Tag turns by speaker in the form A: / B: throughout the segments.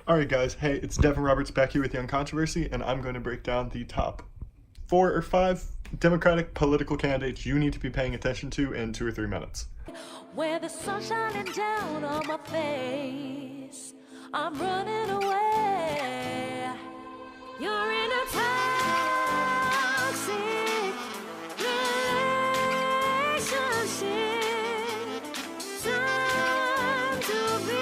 A: Alright guys, hey, it's Devin Roberts back here with Young Controversy, and I'm going to break down the top 4 or 5 Democratic political candidates you need to be paying attention to in 2 or 3 minutes.
B: Where the sun's shining down on my face, I'm running away. You're in a toxic relationship. Time to be.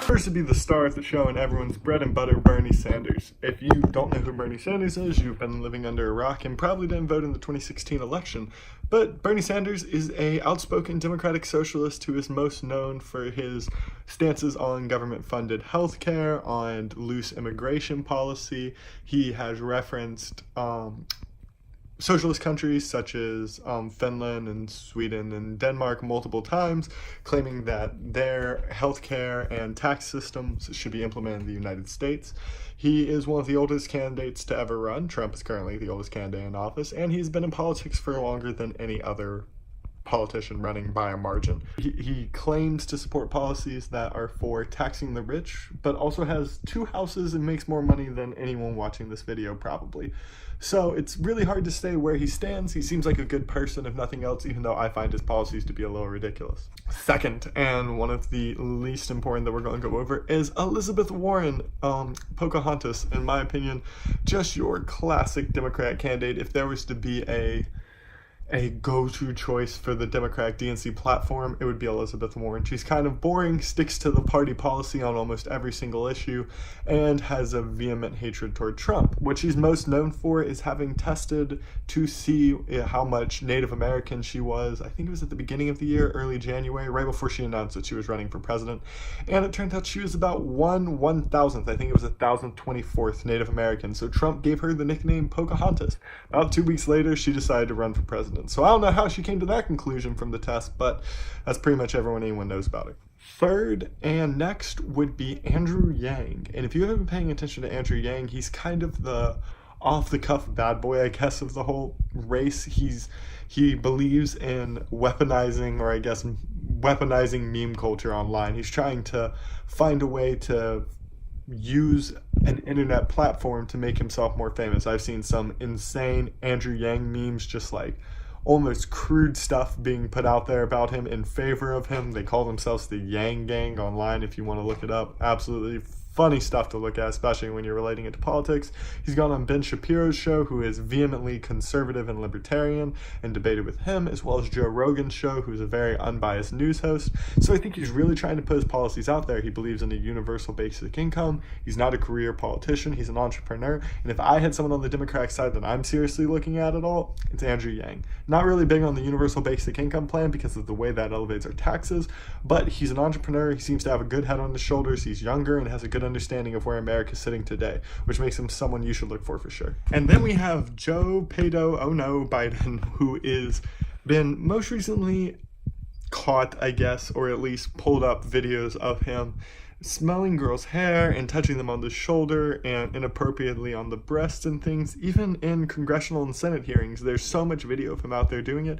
A: First to be the star of the show and everyone's bread and butter, Bernie Sanders. If you don't know who Bernie Sanders is, you've been living under a rock and probably didn't vote in the 2016 election. But Bernie Sanders is an outspoken democratic socialist who is most known for his stances on government-funded healthcare, on loose immigration policy. He has referenced socialist countries such as Finland and Sweden and Denmark multiple times, claiming that their healthcare and tax systems should be implemented in the United States. He is one of the oldest candidates to ever run. Trump is currently the oldest candidate in office, and he's been in politics for longer than any other politician running by a margin. He claims to support policies that are for taxing the rich, but also has 2 houses and makes more money than anyone watching this video probably. So it's really hard to say where he stands. He seems like a good person, if nothing else, even though I find his policies to be a little ridiculous. Second, and one of the least important that we're going to go over, is Elizabeth Warren, Pocahontas, in my opinion, just your classic Democrat candidate. If there was to be a go-to choice for the Democratic DNC platform, it would be Elizabeth Warren. She's kind of boring, sticks to the party policy on almost every single issue, and has a vehement hatred toward Trump. What she's most known for is having tested to see how much Native American she was. I think it was at the beginning of the year, early January, right before she announced that she was running for president. And it turned out she was about 1/1000th, I think it was 1,024th Native American. So Trump gave her the nickname Pocahontas. About 2 weeks later, she decided to run for president. So I don't know how she came to that conclusion from the test, but that's pretty much anyone knows about it. Third and next would be Andrew Yang. And if you haven't been paying attention to Andrew Yang, he's kind of the off-the-cuff bad boy, I guess, of the whole race. He believes in weaponizing meme culture online. He's trying to find a way to use an internet platform to make himself more famous. I've seen some insane Andrew Yang memes, just like almost crude stuff being put out there about him in favor of him. They call themselves the Yang Gang online if you want to look it up. Absolutely funny stuff to look at, especially when you're relating it to politics. He's gone on Ben Shapiro's show, who is vehemently conservative and libertarian, and debated with him, as well as Joe Rogan's show, who's a very unbiased news host. So I think he's really trying to put his policies out there. He believes in a universal basic income. He's not a career politician. He's an entrepreneur. And if I had someone on the Democratic side that I'm seriously looking at all, it's Andrew Yang. Not really big on the universal basic income plan because of the way that elevates our taxes, but he's an entrepreneur. He seems to have a good head on his shoulders. He's younger and has a good understanding of where America's sitting today, which makes him someone you should look for sure. And then we have Joe Biden, who is been most recently caught, I guess, or at least pulled up videos of him smelling girls' hair and touching them on the shoulder and inappropriately on the breast and things. Even in congressional and Senate hearings, there's so much video of him out there doing it.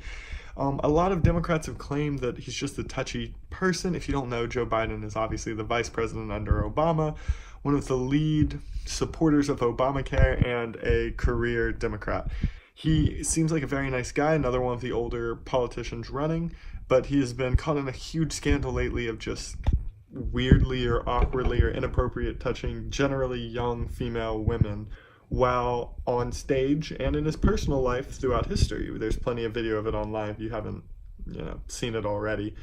A: A lot of Democrats have claimed that he's just a touchy person. If you don't know, Joe Biden is obviously the vice president under Obama, one of the lead supporters of Obamacare, and a career Democrat. He seems like a very nice guy, another one of the older politicians running, but he has been caught in a huge scandal lately of just weirdly or awkwardly or inappropriate touching generally young female women while on stage and in his personal life throughout history. There's plenty of video of it online if you haven't, seen it already.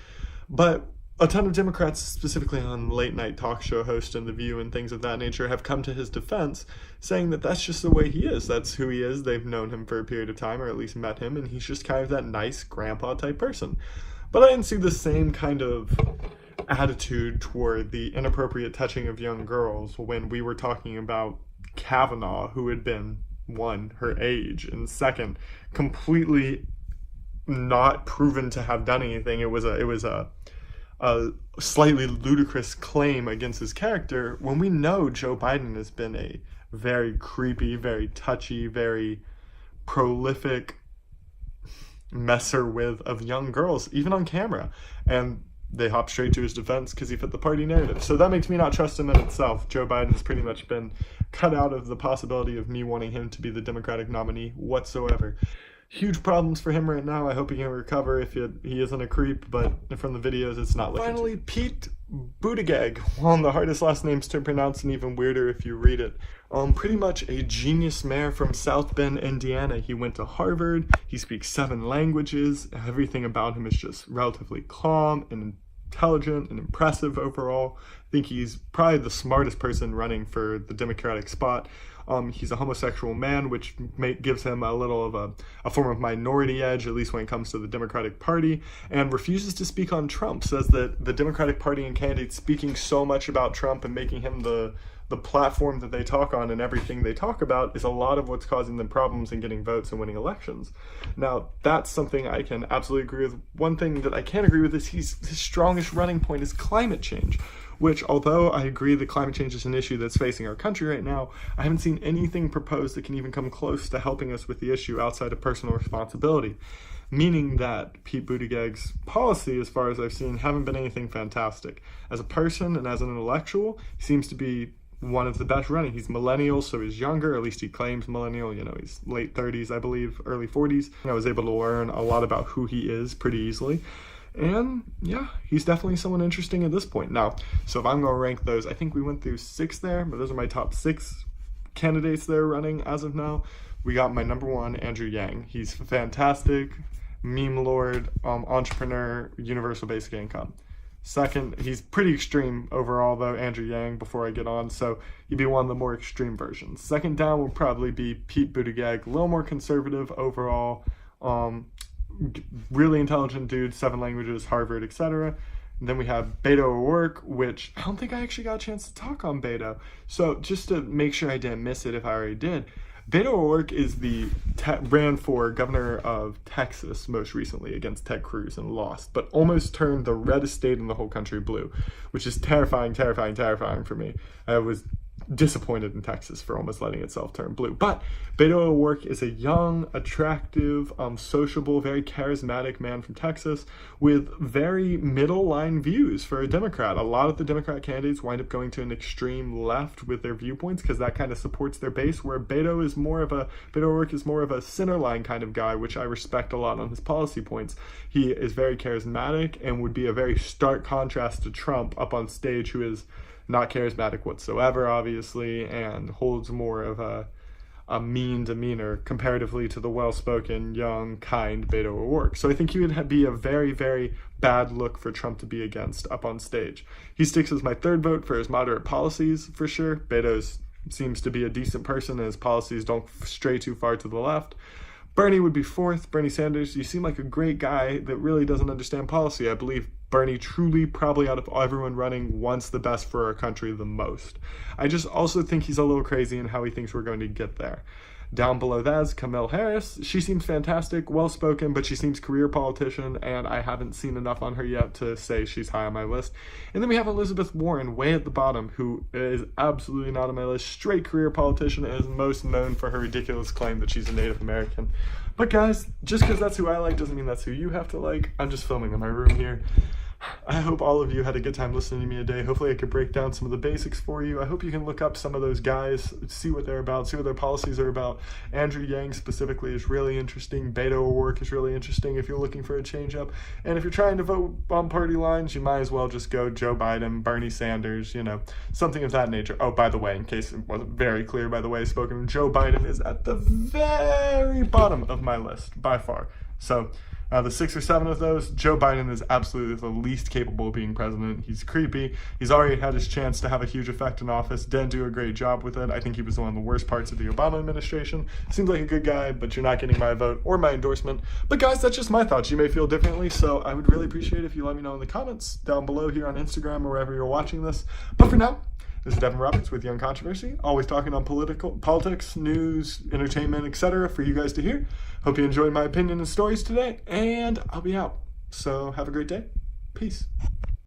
A: But a ton of Democrats, specifically on late night talk show hosts and The View and things of that nature, have come to his defense, saying that that's just the way he is. That's who he is. They've known him for a period of time, or at least met him, and he's just kind of that nice grandpa type person. But I didn't see the same kind of attitude toward the inappropriate touching of young girls when we were talking about Kavanaugh, who had been, one, her age, and second, completely not proven to have done anything. It was a slightly ludicrous claim against his character, when we know Joe Biden has been a very creepy, very touchy, very prolific messer with of young girls, even on camera. And they hop straight to his defense because he fit the party narrative. So that makes me not trust him in itself. Joe Biden's pretty much been cut out of the possibility of me wanting him to be the Democratic nominee whatsoever. Huge problems for him right now. I hope he can recover if he isn't a creep, but from the videos, it's not looking. Finally, Pete Buttigieg, one of the hardest last names to pronounce and even weirder if you read it. Pretty much a genius mayor from South Bend, Indiana. He went to Harvard. He speaks 7 languages. Everything about him is just relatively calm and intelligent and impressive overall. I think he's probably the smartest person running for the Democratic spot. He's a homosexual man, which gives him a little of a form of minority edge, at least when it comes to the Democratic Party, and refuses to speak on Trump, says that the Democratic Party and candidates speaking so much about Trump and making him the platform that they talk on and everything they talk about is a lot of what's causing them problems in getting votes and winning elections. Now, that's something I can absolutely agree with. One thing that I can't agree with is his strongest running point is climate change, which, although I agree that climate change is an issue that's facing our country right now, I haven't seen anything proposed that can even come close to helping us with the issue outside of personal responsibility. Meaning that Pete Buttigieg's policy, as far as I've seen, haven't been anything fantastic. As a person and as an intellectual, he seems to be one of the best running. He's millennial, so he's younger, at least he claims millennial, he's late 30s, I believe, early 40s. I was able to learn a lot about who he is pretty easily. And yeah, he's definitely someone interesting at this point. Now, so if I'm going to rank those, I think we went through 6 there, but those are my top 6 candidates that are running as of now. We got my number 1, Andrew Yang. He's fantastic, meme lord, entrepreneur, universal basic income. Second, he's pretty extreme overall, though, Andrew Yang, before I get on, so he'd be one of the more extreme versions. Second down would probably be Pete Buttigieg, a little more conservative overall, really intelligent dude, 7 languages, Harvard, etc. And then we have Beto O'Rourke, which I don't think I actually got a chance to talk on Beto. So just to make sure I didn't miss it if I already did, Beto O'Rourke is ran for governor of Texas most recently against Ted Cruz and lost, but almost turned the reddest state in the whole country blue, which is terrifying for me. I was disappointed in Texas for almost letting itself turn blue. But Beto O'Rourke is a young, attractive, sociable, very charismatic man from Texas with very middle line views for a Democrat. A lot of the Democrat candidates wind up going to an extreme left with their viewpoints because that kind of supports their base, where Beto O'Rourke is more of a center line kind of guy, which I respect a lot on his policy points. He is very charismatic and would be a very stark contrast to Trump up on stage, who is not charismatic whatsoever, obviously, and holds more of a mean demeanor comparatively to the well-spoken, young, kind Beto O'Rourke. So I think he would be a very, very bad look for Trump to be against up on stage. He sticks as my 3rd vote for his moderate policies, for sure. Beto seems to be a decent person, and his policies don't stray too far to the left. Bernie would be 4th. Bernie Sanders, you seem like a great guy that really doesn't understand policy. I believe Bernie truly, probably out of everyone running, wants the best for our country the most. I just also think he's a little crazy in how he thinks we're going to get there. Down below that is Kamala Harris. She seems fantastic, well-spoken, but she seems career politician, and I haven't seen enough on her yet to say she's high on my list. And then we have Elizabeth Warren, way at the bottom, who is absolutely not on my list. Straight career politician, and is most known for her ridiculous claim that she's a Native American. But guys, just because that's who I like doesn't mean that's who you have to like. I'm just filming in my room here. I hope all of you had a good time listening to me today. Hopefully I could break down some of the basics for you. I hope you can look up some of those guys, see what they're about, see what their policies are about. Andrew Yang specifically is really interesting. Beto O'Rourke is really interesting if you're looking for a change up. And if you're trying to vote on party lines, you might as well just go Joe Biden, Bernie Sanders, something of that nature. Oh, by the way, in case it wasn't very clear by the way spoken, Joe Biden is at the very bottom of my list by far. So the 6 or 7 of those, Joe Biden is absolutely the least capable of being president. He's creepy. He's already had his chance to have a huge effect in office. Didn't do a great job with it. I think he was one of the worst parts of the Obama administration. Seems like a good guy, but you're not getting my vote or my endorsement. But guys, that's just my thoughts. You may feel differently, so I would really appreciate it if you let me know in the comments down below here on Instagram or wherever you're watching this. But for now, this is Devin Roberts with Young Controversy, always talking on politics, news, entertainment, etc. for you guys to hear. Hope you enjoyed my opinion and stories today, and I'll be out. So have a great day. Peace.